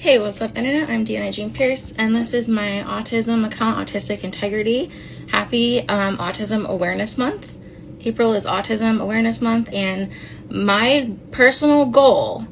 Hey, what's up, Internet? I'm Deanna Jean Pierce, and this is my autism account, Autistic Integrity. Happy Autism Awareness Month. April is Autism Awareness Month, and my personal goal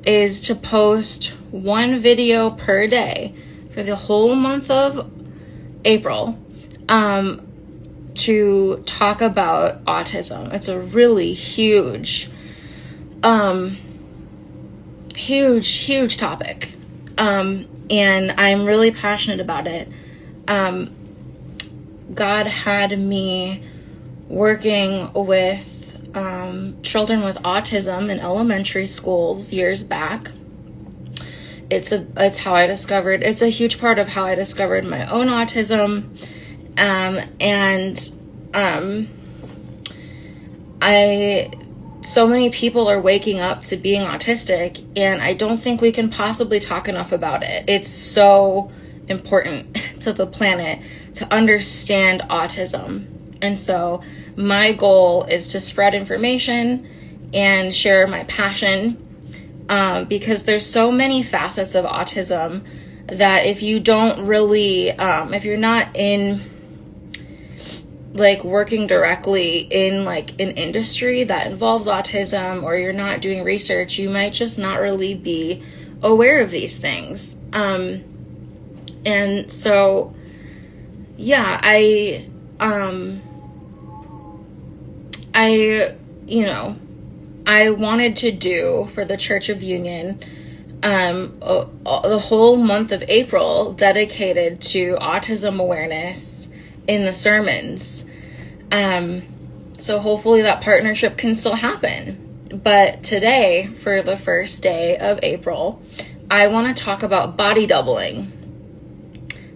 is to post one video per day for the whole month of April to talk about autism. It's a really huge topic, and I'm really passionate about it. God had me working with children with autism in elementary schools years back. It's how I discovered, it's a huge part of how I discovered my own autism, so many people are waking up to being autistic, and I don't think we can possibly talk enough about it. It's so important to the planet to understand autism. And so my goal is to spread information and share my passion, because there's so many facets of autism that if you don't really, if you're not in working directly in an industry that involves autism, or you're not doing research, you might just not really be aware of these things. And so, yeah, I wanted to do for the Church of Union the whole month of April dedicated to autism awareness in the sermons. So hopefully that partnership can still happen. But today, for the first day of April, I want to talk about body doubling.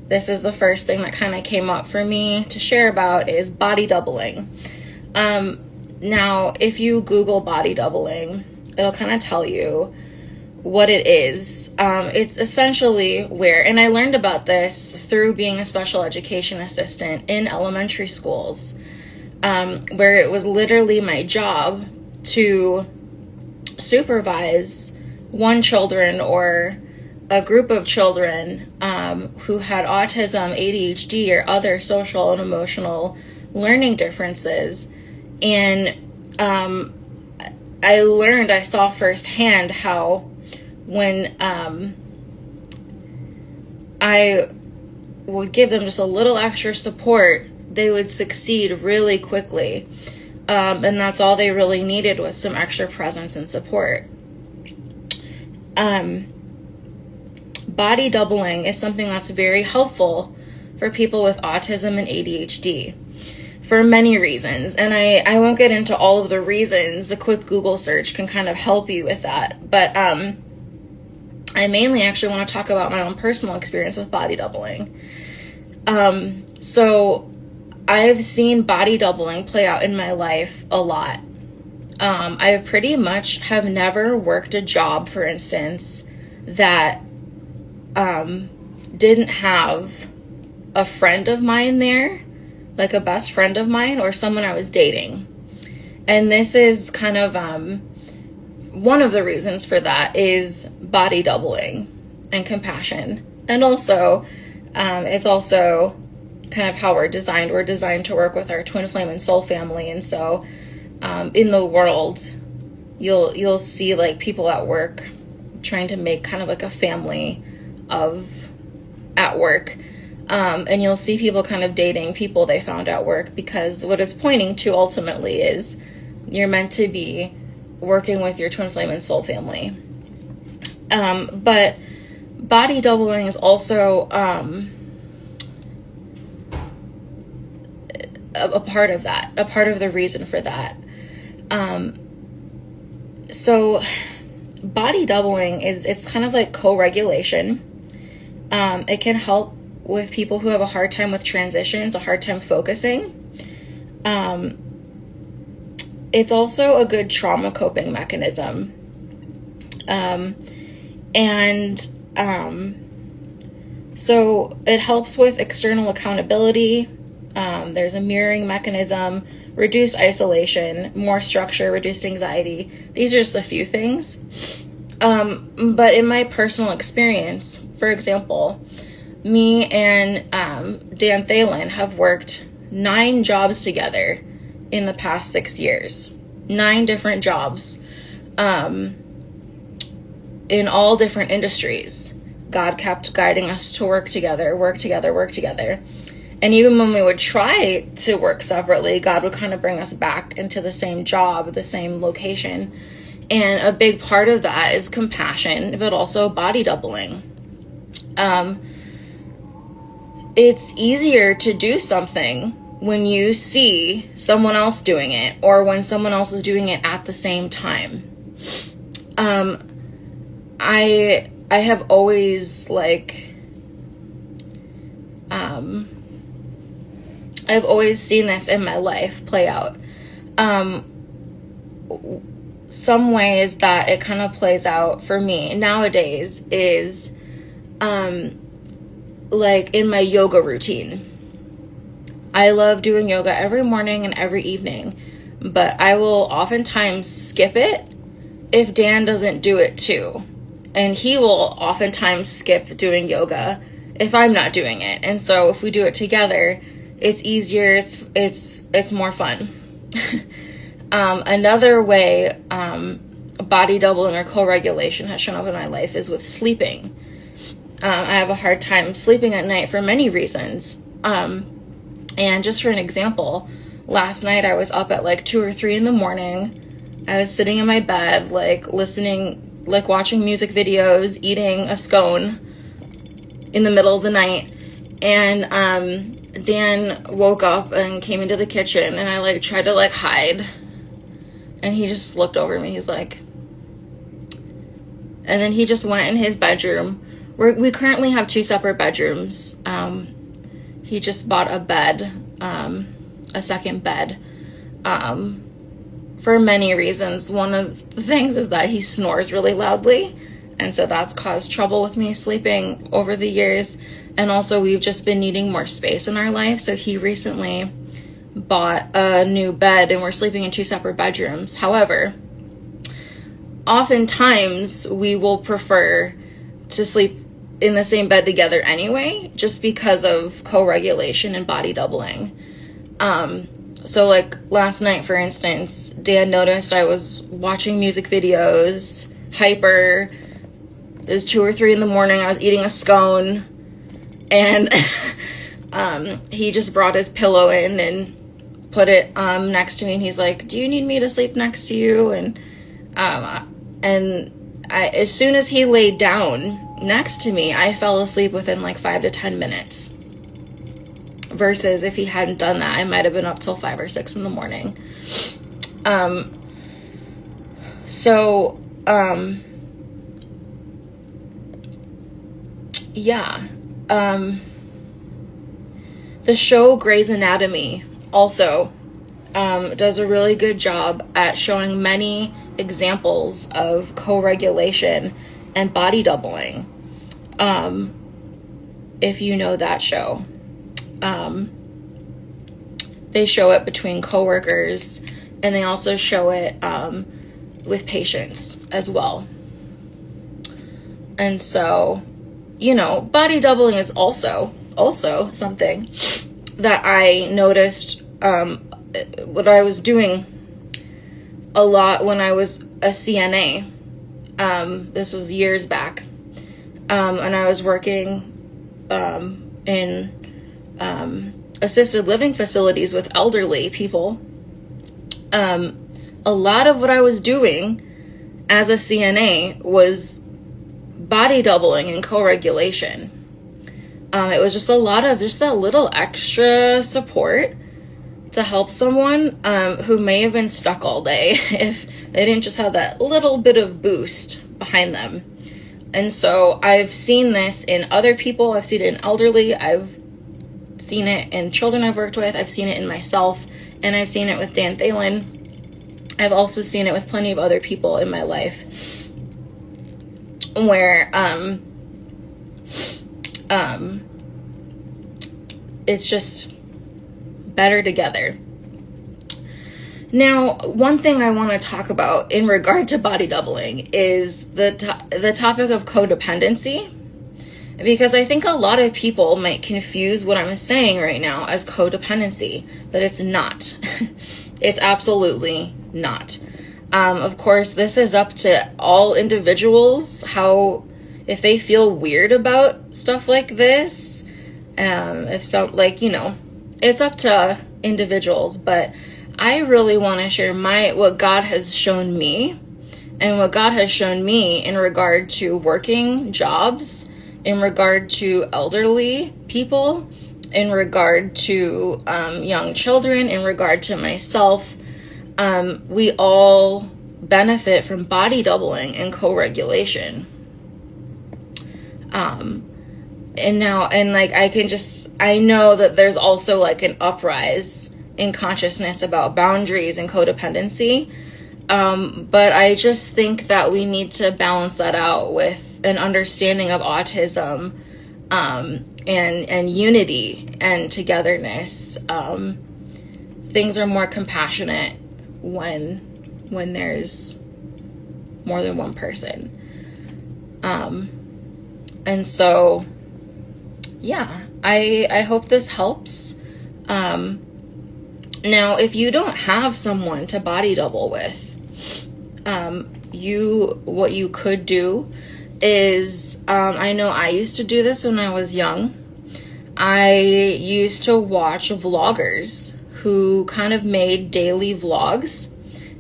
This is the first thing that kind of came up for me to share about, is body doubling. Now, if you Google body doubling, it'll kind of tell you what it is. It's essentially where, and I learned about this through being a special education assistant in elementary schools, where it was literally my job to supervise one children or a group of children who had autism, ADHD, or other social and emotional learning differences. And I saw firsthand how when I would give them just a little extra support, they would succeed really quickly. And that's all they really needed, was some extra presence and support. Body doubling is something that's very helpful for people with autism and ADHD for many reasons. And I won't get into all of the reasons. A quick Google search can kind of help you with that. But I mainly actually want to talk about my own personal experience with body doubling. So I've seen body doubling play out in my life a lot. I pretty much have never worked a job, for instance, that didn't have a friend of mine there, like a best friend of mine or someone I was dating. And this is kind of one of the reasons for that is body doubling and compassion. And also, it's also kind of how we're designed. We're designed to work with our twin flame and soul family. And so in the world, you'll see people at work trying to make kind of a family at work. And you'll see people kind of dating people they found at work, because what it's pointing to ultimately is you're meant to be working with your twin flame and soul family. But body doubling is also a part of that, a part of the reason for that. So body doubling it's kind of like co-regulation. It can help with people who have a hard time with transitions, a hard time focusing. It's also a good trauma coping mechanism. So it helps with external accountability. There's a mirroring mechanism, reduced isolation, more structure, reduced anxiety. These are just a few things. But in my personal experience, for example, me and Dan Thalen have worked 9 jobs together in the past 6 years. 9 different jobs in all different industries. God kept guiding us to work together, work together, work together. And even when we would try to work separately, God would kind of bring us back into the same job, the same location. And a big part of that is compassion, but also body doubling. It's easier to do something when you see someone else doing it, or when someone else is doing it at the same time. I have always I've always seen this in my life play out. Some ways that it kind of plays out for me nowadays is like in my yoga routine. I love doing yoga every morning and every evening, but I will oftentimes skip it if Dan doesn't do it too. And he will oftentimes skip doing yoga if I'm not doing it. And so if we do it together, it's easier, it's more fun. Another way body doubling or co-regulation has shown up in my life is with sleeping. I have a hard time sleeping at night for many reasons. And just for an example, last night I was up at like 2 or 3 in the morning. I was sitting in my bed, watching music videos, eating a scone in the middle of the night. And Dan woke up and came into the kitchen, and I tried to hide. And he just looked over me. He's like, and then he just went in his bedroom. We currently have 2 separate bedrooms. He just bought a bed, a second bed, for many reasons. One of the things is that he snores really loudly, and so that's caused trouble with me sleeping over the years. And also we've just been needing more space in our life, so he recently bought a new bed and we're sleeping in 2 separate bedrooms. However, oftentimes we will prefer to sleep in the same bed together anyway, just because of co-regulation and body doubling. So last night, for instance, Dan noticed I was watching music videos, hyper. It was 2 or 3 in the morning. I was eating a scone, and he just brought his pillow in and put it next to me, and he's like, "Do you need me to sleep next to you?" And as soon as he laid down next to me, I fell asleep within 5 to 10 minutes. Versus if he hadn't done that, I might have been up till 5 or 6 in the morning. The show Grey's Anatomy also does a really good job at showing many examples of co-regulation and body doubling. If you know that show. They show it between coworkers, and they also show it with patients as well. And so, body doubling is also something that I noticed what I was doing a lot when I was a CNA. This was years back. And I was working in assisted living facilities with elderly people. A lot of what I was doing as a CNA was body doubling and co-regulation. It was just a lot of just that little extra support to help someone who may have been stuck all day if they didn't just have that little bit of boost behind them. And so I've seen this in other people. I've seen it in elderly. I've seen it in children I've worked with. I've seen it in myself, and I've seen it with Dan Thalen. I've also seen it with plenty of other people in my life where it's just better together. Now, one thing I want to talk about in regard to body doubling is the topic of codependency, because I think a lot of people might confuse what I'm saying right now as codependency, but it's not. It's absolutely not. Of course, this is up to all individuals, if they feel weird about stuff like this, it's up to individuals, but I really want to share what God has shown me, and what God has shown me in regard to working jobs, in regard to elderly people, in regard to young children, in regard to myself. We all benefit from body doubling and co-regulation. I know that there's also like an uprise in consciousness about boundaries and codependency. But I just think that we need to balance that out with an understanding of autism, and unity and togetherness. Things are more compassionate when there's more than one person. And so, yeah, I hope this helps. Now, if you don't have someone to body double with, what you could do is, I know I used to do this when I was young. I used to watch vloggers who kind of made daily vlogs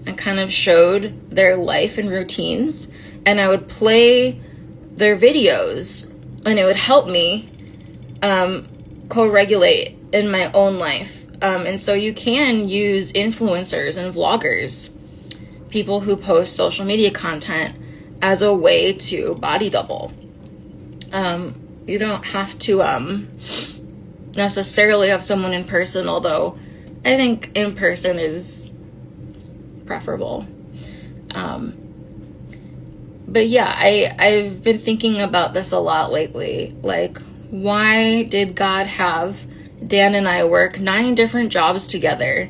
and kind of showed their life and routines, and I would play their videos, and it would help me co-regulate in my own life. And so you can use influencers and vloggers, people who post social media content, as a way to body double. You don't have to necessarily have someone in person, although I think in person is preferable. But yeah, I've been thinking about this a lot lately. Like, why did God have Dan and I work 9 different jobs together?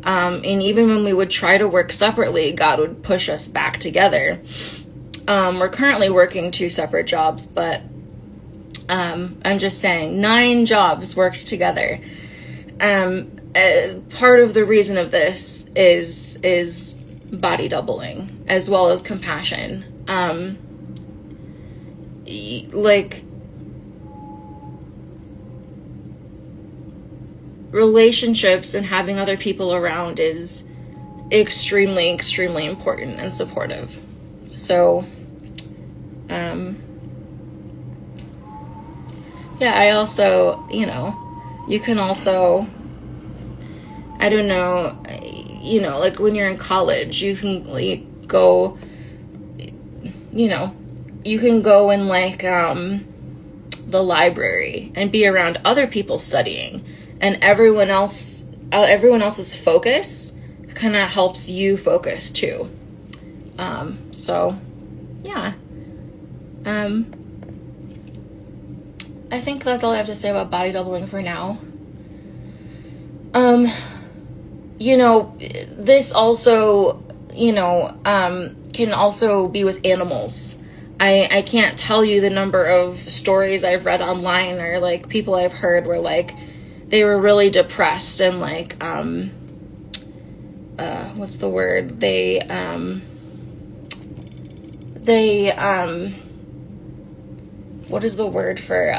And even when we would try to work separately, God would push us back together. We're currently working 2 separate jobs, but I'm just saying 9 jobs worked together. Part of the reason of this is body doubling as well as compassion. Relationships and having other people around is extremely, extremely important and supportive. So, yeah, I also, you can also, I don't know, like when you're in college, you can go, you can go in the library and be around other people studying, and everyone else's focus kind of helps you focus too. So yeah, I think that's all I have to say about body doubling for now. This also, can also be with animals. I can't tell you the number of stories I've read online or like people I've heard where like they were really depressed and like, what's the word? They what is the word for,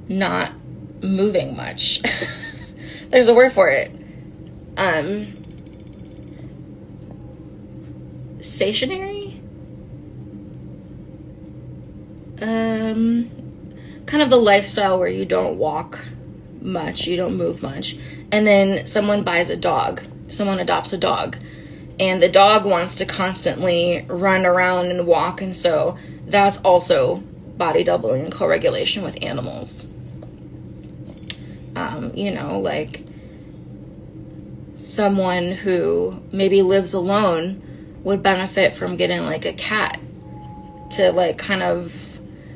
not moving much? There's a word for it. Stationary? Kind of the lifestyle where you don't walk much, you don't move much. And then someone buys a dog, someone adopts a dog, and the dog wants to constantly run around and walk, and so that's also body doubling and co-regulation with animals. Like someone who maybe lives alone would benefit from getting like a cat to like kind of,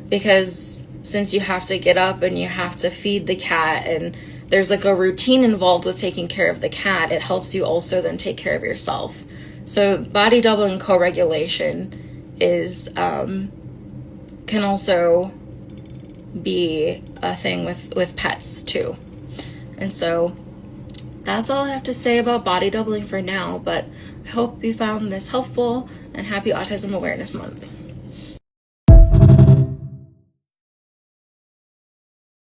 because since you have to get up and you have to feed the cat and there's like a routine involved with taking care of the cat, it helps you also then take care of yourself. So body doubling co-regulation is can also be a thing with pets too. And so that's all I have to say about body doubling for now, but I hope you found this helpful, and happy Autism Awareness Month.